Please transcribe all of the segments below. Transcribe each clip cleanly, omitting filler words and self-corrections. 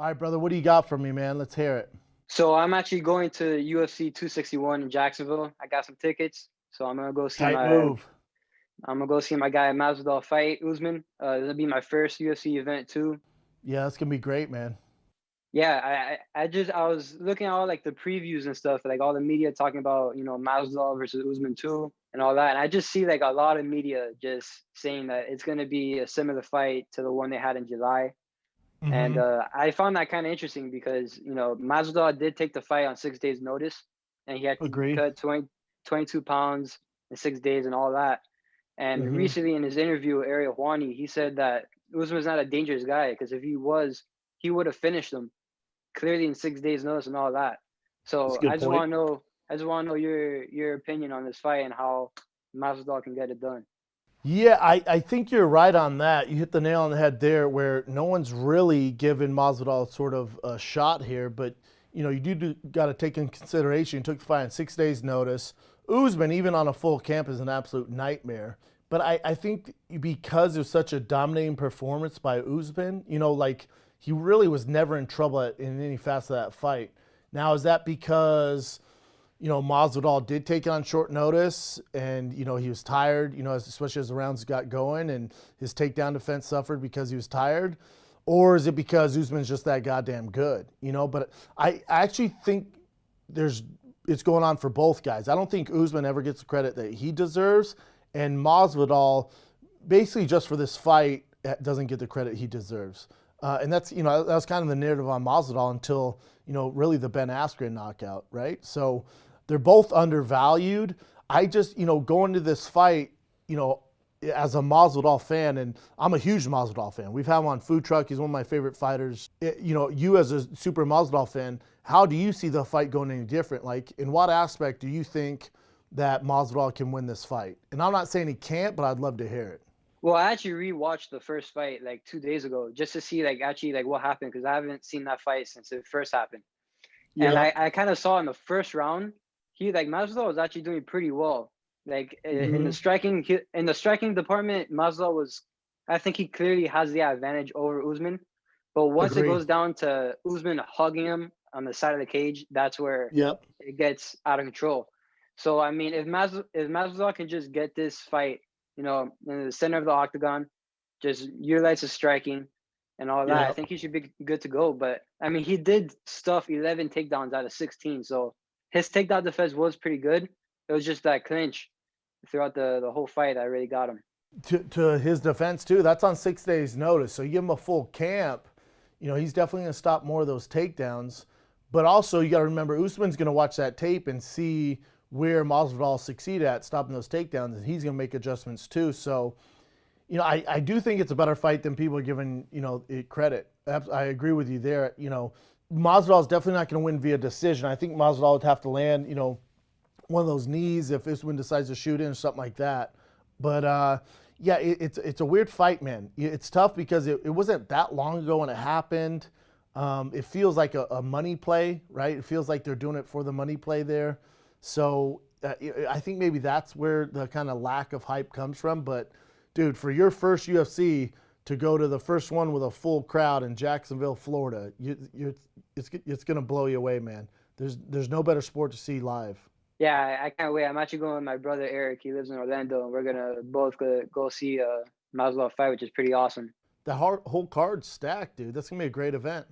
All right, brother, what do you got for me, man? Let's hear it. So I'm actually going to UFC 261 in Jacksonville. I got some tickets, so Tight move. I'm gonna go see my guy Masvidal fight Usman. This will be my first UFC event too. Yeah, that's gonna be great, man. Yeah, I was looking at all like the previews and stuff, like all the media talking about Masvidal versus Usman too and all that, and I just see like a lot of media just saying that it's gonna be a similar fight to the one they had in July. And Mm-hmm. I found that kind of interesting because, Masvidal did take the fight on 6 days' notice, and he had to Agree. cut 22 pounds in 6 days and all that. And Mm-hmm. recently in his interview with Ariel Hawani, he said that Usman's not a dangerous guy because if he was, he would have finished him clearly in 6 days' notice and all that. That's a So good point. I just want to know your opinion on this fight and how Masvidal can get it done. Yeah, I think you're right on that. You hit the nail on the head there, where no one's really given Masvidal sort of a shot here. But you do got to take in consideration. He took the fight on 6 days' notice. Usman, even on a full camp, is an absolute nightmare. But I think because it was such a dominating performance by Usman, like he really was never in trouble in any facet of that fight. Now, is that because Masvidal did take it on short notice, and he was tired. Especially as the rounds got going, and his takedown defense suffered because he was tired, or is it because Usman's just that goddamn good? But I actually think there's it's going on for both guys. I don't think Usman ever gets the credit that he deserves, and Masvidal, basically just for this fight, doesn't get the credit he deserves. And that's that was kind of the narrative on Masvidal until really the Ben Askren knockout, right? So they're both undervalued. I just going to this fight, as a Masvidal fan, and I'm a huge Masvidal fan. We've had him on Food Truck. He's one of my favorite fighters. You as a super Masvidal fan, how do you see the fight going any different? Like, in what aspect do you think that Masvidal can win this fight? And I'm not saying he can't, but I'd love to hear it. Well, I actually rewatched the first fight like 2 days ago just to see like actually like what happened because I haven't seen that fight since it first happened. And Yeah. I kind of saw in the first round, he like Masvidal was actually doing pretty well. Like Mm-hmm. in the striking department, Masvidal was, I think he clearly has the advantage over Usman. But once it Agree. goes down to Usman hugging him on the side of the cage, that's where Yep. it gets out of control. So I mean, if Masvidal can just get this fight, in the center of the octagon, just utilize his striking and all that, I Yep. think he should be good to go. But I mean, he did stuff 11 takedowns out of 16, so his takedown defense was pretty good. It was just that clinch throughout the whole fight that really got him. To his defense too, that's on 6 days' notice. So you give him a full camp, he's definitely going to stop more of those takedowns. But also, you got to remember, Usman's going to watch that tape and see where Masvidal succeeded at stopping those takedowns, and he's going to make adjustments too. So, I do think it's a better fight than people are giving it credit. I agree with you there. Masvidal is definitely not going to win via decision. I think Masvidal would have to land one of those knees if Usman decides to shoot in or something like that. But yeah, it's a weird fight, man. It's tough because it wasn't that long ago when it happened. It feels like a money play, right? It feels like they're doing it for the money play there. So I think maybe that's where the kind of lack of hype comes from. But dude, for your first UFC to go to the first one with a full crowd in Jacksonville, Florida, it's gonna blow you away, man. There's no better sport to see live. Yeah, I can't wait. I'm actually going with my brother Eric. He lives in Orlando, and we're gonna both go see Masvidal fight, which is pretty awesome. The whole card's stacked, dude. That's gonna be a great event.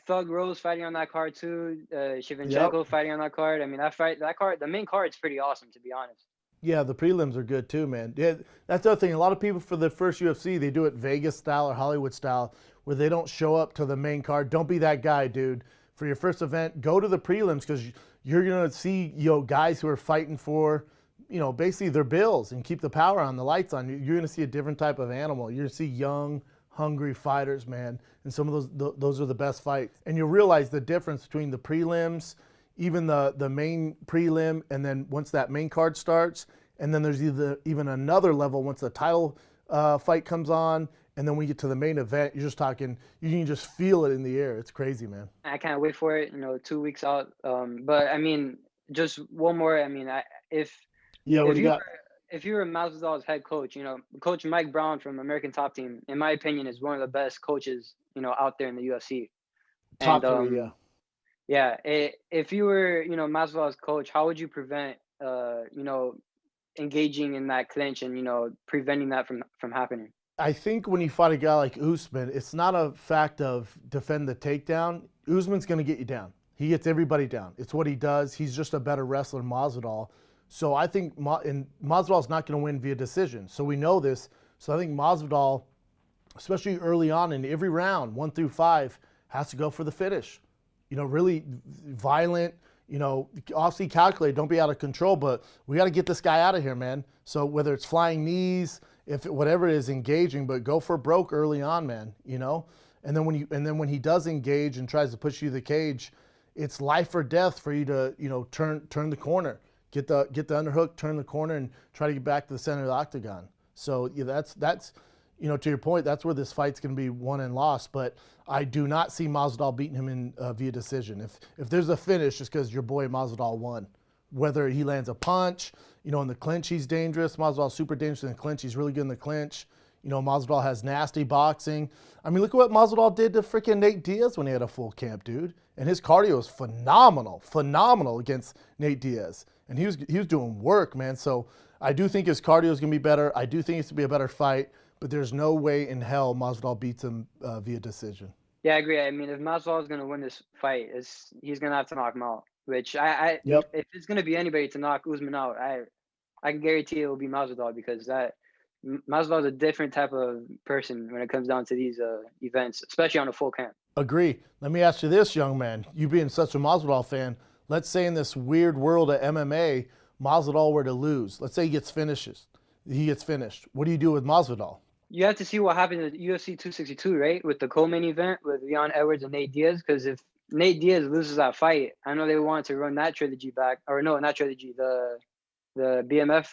Thug Rose fighting on that card too. Yep. Shevchenko fighting on that card. I mean, that card, the main card is pretty awesome, to be honest. Yeah, the prelims are good too, man. Yeah, that's the other thing. A lot of people for their first UFC, they do it Vegas style or Hollywood style, where they don't show up to the main card. Don't be that guy, dude. For your first event, go to the prelims because you're gonna see guys who are fighting for basically their bills and keep the power on, the lights on. You're gonna see a different type of animal. You're gonna see young, hungry fighters, man. And some of those are the best fights. And you'll realize the difference between the prelims, even the main prelim, and then once that main card starts, and then there's even another level once the title fight comes on, and then we get to the main event. You're just talking. You can just feel it in the air. It's crazy, man. I can't wait for it. 2 weeks out. But I mean, just one more. I mean, if Yeah, what if do you you got? were if you were Masvidal's head coach, Coach Mike Brown from American Top Team, in my opinion, is one of the best coaches out there in the UFC. Top And three, yeah. yeah, if you were, Masvidal's coach, how would you prevent, engaging in that clinch and preventing that from happening? I think when you fight a guy like Usman, it's not a fact of defend the takedown. Usman's going to get you down. He gets everybody down. It's what he does. He's just a better wrestler than Masvidal. So I think Masvidal's not going to win via decision. So we know this. So I think Masvidal, especially early on in every round, 1 through 5, has to go for the finish. Really violent, obviously calculate, don't be out of control, but we got to get this guy out of here, man. So whether it's flying knees, whatever it is, engaging, but go for broke early on, man, And then when he does engage and tries to push you to the cage, it's life or death for you to, turn the corner. Get the underhook, turn the corner, and try to get back to the center of the octagon. So yeah, that's to your point, that's where this fight's going to be won and lost. But I do not see Masvidal beating him in via decision. If there's a finish, it's because your boy Masvidal won. Whether he lands a punch, in the clinch he's dangerous. Masvidal's super dangerous in the clinch. He's really good in the clinch. Masvidal has nasty boxing. I mean, look at what Masvidal did to freaking Nate Diaz when he had a full camp, dude. And his cardio was phenomenal against Nate Diaz. And he was doing work, man. So I do think his cardio is going to be better. I do think it's going to be a better fight. But there's no way in hell Masvidal beats him via decision. Yeah, I agree. I mean, if Masvidal is going to win this fight, he's going to have to knock him out. Which Yep. if it's going to be anybody to knock Usman out, I can guarantee it will be Masvidal, because Masvidal is a different type of person when it comes down to these events, especially on a full camp. Agree. Let me ask you this, young man. You being such a Masvidal fan, let's say in this weird world of MMA, Masvidal were to lose. Let's say he gets finished. What do you do with Masvidal? You have to see what happened at UFC 262, right? With the co-main event with Leon Edwards and Nate Diaz. Because if Nate Diaz loses that fight, I know they want to run that trilogy back. Or no, not trilogy, the BMF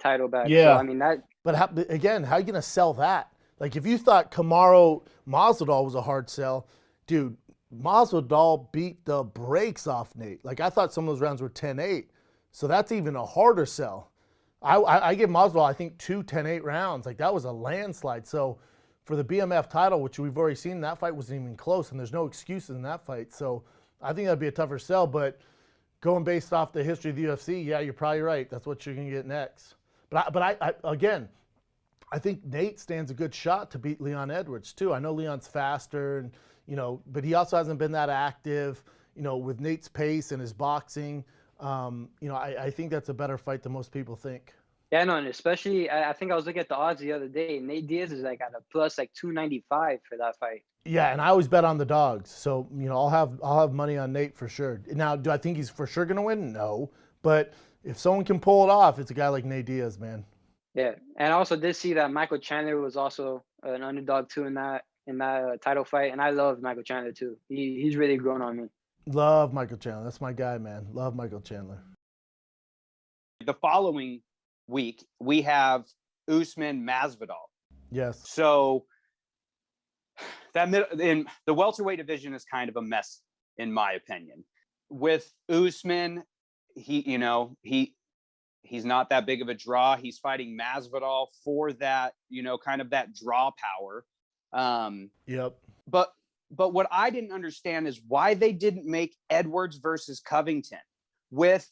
title back. Yeah. So, I mean, that. But how are you going to sell that? Like, if you thought Kamaru Masvidal was a hard sell, dude, Masvidal beat the brakes off Nate. Like, I thought some of those rounds were 10-8. So that's even a harder sell. I give Masvidal, I think, 2 10-8 rounds. Like, that was a landslide. So for the BMF title, which we've already seen, that fight wasn't even close, and there's no excuses in that fight. So I think that'd be a tougher sell. But going based off the history of the UFC, yeah, you're probably right. That's what you're going to get next. But I think Nate stands a good shot to beat Leon Edwards, too. I know Leon's faster, and but he also hasn't been that active, with Nate's pace and his boxing. I think that's a better fight than most people think. Yeah, no, and especially, I think I was looking at the odds the other day. Nate Diaz is like at a plus 295 for that fight. Yeah, and I always bet on the dogs. So, I'll have money on Nate for sure. Now, do I think he's for sure going to win? No. But if someone can pull it off, it's a guy like Nate Diaz, man. Yeah, and I also did see that Michael Chandler was also an underdog too in that title fight, and I love Michael Chandler too. He's really grown on me. Love Michael Chandler. That's my guy, man. Love Michael Chandler. The following week, we have Usman Masvidal. Yes. So in the welterweight division is kind of a mess, in my opinion. With Usman, he's not that big of a draw. He's fighting Masvidal for that, kind of that draw power. Yep. But what I didn't understand is why they didn't make Edwards versus Covington with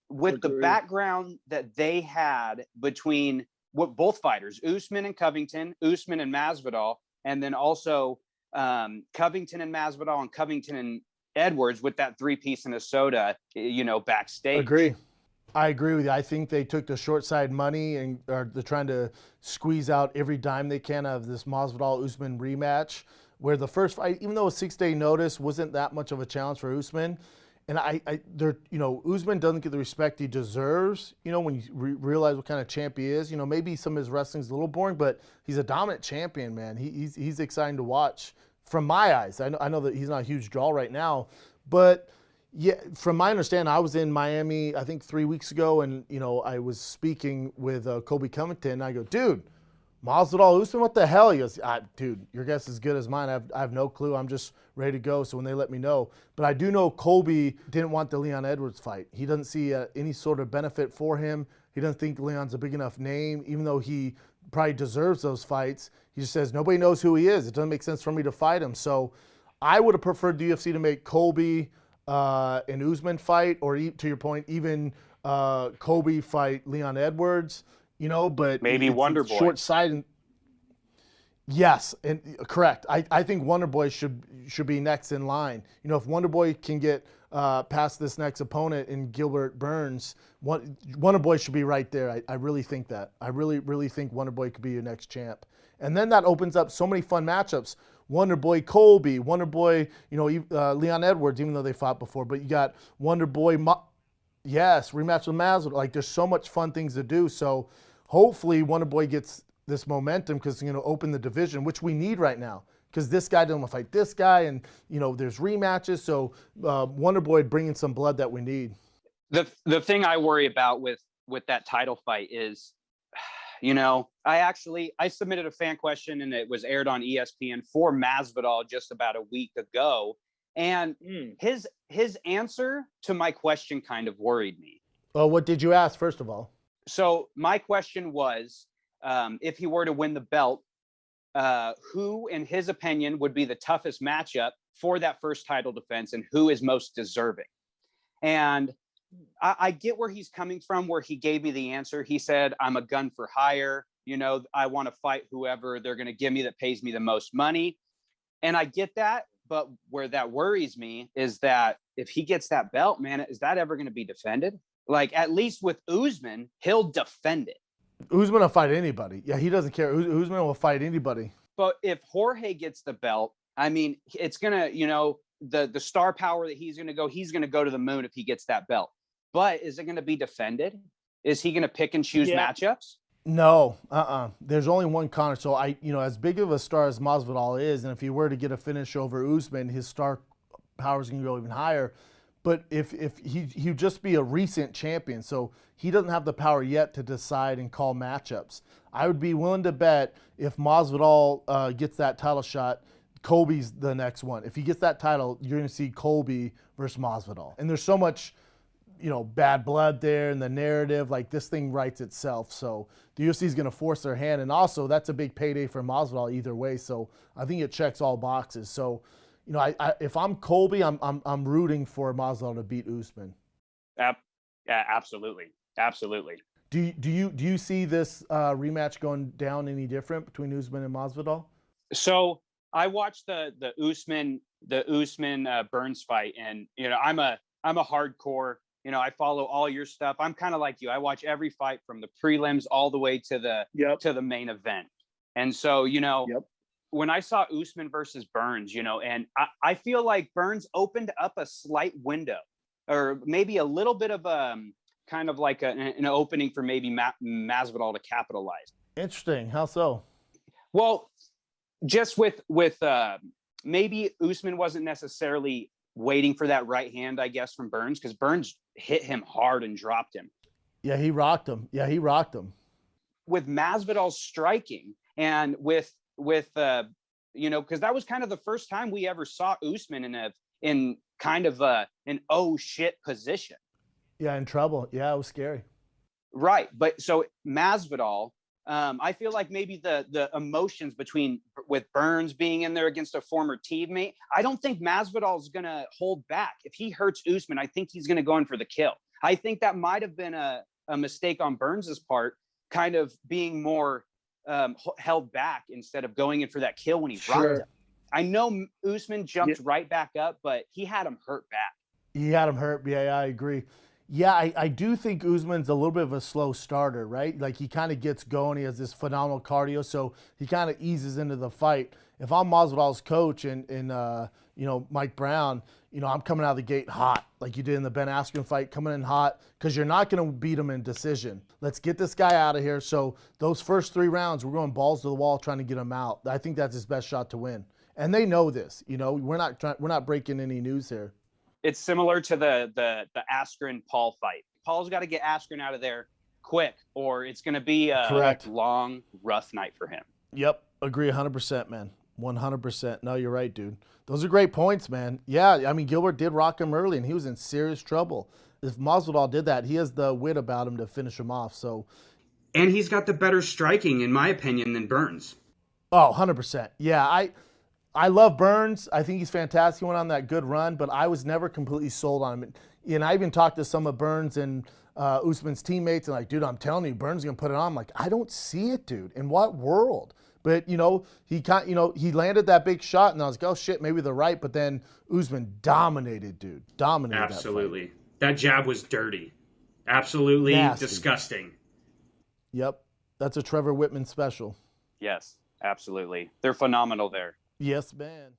the background that they had between what both fighters, Usman and Covington, Usman and Masvidal, and then also Covington and Masvidal and Covington and Edwards with that 3-piece and a soda, backstage. I agree with you. I think they took the short side money and they're trying to squeeze out every dime they can out of this Masvidal-Usman rematch, where the first fight, even though a 6-day notice wasn't that much of a challenge for Usman, and Usman doesn't get the respect he deserves, when you realize what kind of champ he is. Maybe some of his wrestling's a little boring, but he's a dominant champion, man. He's exciting to watch from my eyes. I know that he's not a huge draw right now, but yeah, from my understanding, I was in Miami, I think 3 weeks ago, and, I was speaking with Colby Covington, and I go, dude, Masvidal Usman, what the hell? He goes, dude, your guess is as good as mine. I have no clue. I'm just ready to go. So when they let me know. But I do know Colby didn't want the Leon Edwards fight. He doesn't see any sort of benefit for him. He doesn't think Leon's a big enough name, even though he probably deserves those fights. He just says, nobody knows who he is. It doesn't make sense for me to fight him. So I would have preferred the UFC to make Colby and Usman fight, or to your point, even Colby fight Leon Edwards. But Maybe Wonder Boy. Short-sighted. Yes, and correct. I think Wonder Boy should be next in line. If Wonder Boy can get past this next opponent in Gilbert Burns, Wonder Boy should be right there. I really think that. I really think Wonder Boy could be your next champ. And then that opens up so many fun matchups. Wonder Boy Colby, Wonder Boy, Leon Edwards, even though they fought before. But you got Wonder Boy, yes, rematch with Masvidal. Like, there's so much fun things to do. So hopefully Wonder Boy gets this momentum, because it's going to open the division, which we need right now, because this guy doesn't want to fight this guy, and there's rematches. So Wonder Boy bringing some blood that we need. The thing I worry about with that title fight is, I submitted a fan question, and it was aired on ESPN for Masvidal just about a week ago, and his answer to my question kind of worried me. Well, what did you ask, first of all? So my question was, if he were to win the belt, who, in his opinion, would be the toughest matchup for that first title defense, and who is most deserving? And I get where he's coming from, where he gave me the answer. He said, I'm a gun for hire. I want to fight whoever they're going to give me that pays me the most money. And I get that. But where that worries me is that if he gets that belt, man, is that ever going to be defended? Like, at least with Usman, he'll defend it. Usman will fight anybody. Yeah, he doesn't care. Usman will fight anybody. But if Jorge gets the belt, I mean, it's going to, the star power that he's going to go to the moon if he gets that belt. But is it going to be defended? Is he going to pick and choose matchups? No, There's only one Conor. So as big of a star as Masvidal is, and if he were to get a finish over Usman, his star power is going to go even higher. But if he'd just be a recent champion, so he doesn't have the power yet to decide and call matchups. I would be willing to bet if Masvidal gets that title shot, Colby's the next one. If he gets that title, you're going to see Colby versus Masvidal. And there's so much, bad blood there, and the narrative, like, this thing writes itself. So the UFC is going to force their hand, and also that's a big payday for Masvidal either way. So I think it checks all boxes. So, if I'm Colby, I'm rooting for Masvidal to beat Usman. Yeah, absolutely. Do you see this rematch going down any different between Usman and Masvidal? So I watched the Usman Burns fight, and I'm a hardcore. I follow all your stuff. I'm kind of like you. I watch every fight from the prelims all the way to the main event. And so when I saw Usman versus Burns, and I feel like Burns opened up a slight window, or maybe a little bit of kind of like an opening for maybe Masvidal to capitalize. Interesting. How so? Well, just with maybe Usman wasn't necessarily waiting for that right hand, I guess, from Burns, because Burns hit him hard and dropped him. Yeah, he rocked him. With Masvidal's striking, and with because that was kind of the first time we ever saw Usman in kind of an oh shit position. Yeah, in trouble. Yeah, it was scary. Right, but so Masvidal, I feel like maybe the emotions with Burns being in there against a former teammate, I don't think Masvidal is going to hold back. If he hurts Usman, I think he's going to go in for the kill. I think that might have been a mistake on Burns's part, kind of being more held back instead of going in for that kill when he rocked him. I know Usman jumped right back up, but he had him hurt back. He had him hurt. Yeah, I agree. Yeah, I do think Usman's a little bit of a slow starter, right? Like, he kind of gets going. He has this phenomenal cardio, so he kind of eases into the fight. If I'm Masvidal's coach and Mike Brown, I'm coming out of the gate hot, like you did in the Ben Askren fight, coming in hot, because you're not going to beat him in decision. Let's get this guy out of here. So those first 3 rounds, we're going balls to the wall trying to get him out. I think that's his best shot to win. And they know this. We're not breaking any news here. It's similar to the Askren Paul fight. Paul's got to get Askren out of there quick, or it's going to be a long, rough night for him. Yep, agree 100%, man. 100%. No, you're right, dude. Those are great points, man. Yeah, I mean, Gilbert did rock him early, and he was in serious trouble. If Masvidal did that, he has the wit about him to finish him off. So, and he's got the better striking, in my opinion, than Burns. Oh, 100%. Yeah, I love Burns. I think he's fantastic. He went on that good run, but I was never completely sold on him. And I even talked to some of Burns and Usman's teammates, and like, dude, I'm telling you, Burns is gonna put it on. I'm like, I don't see it, dude. In what world? But he landed that big shot, and I was like, oh shit, maybe they're right. But then Usman dominated, dude. Dominated. Absolutely. That jab was dirty. Absolutely Nasty. disgusting. Yep, that's a Trevor Whitman special. Yes, absolutely. They're phenomenal there. Yes, man.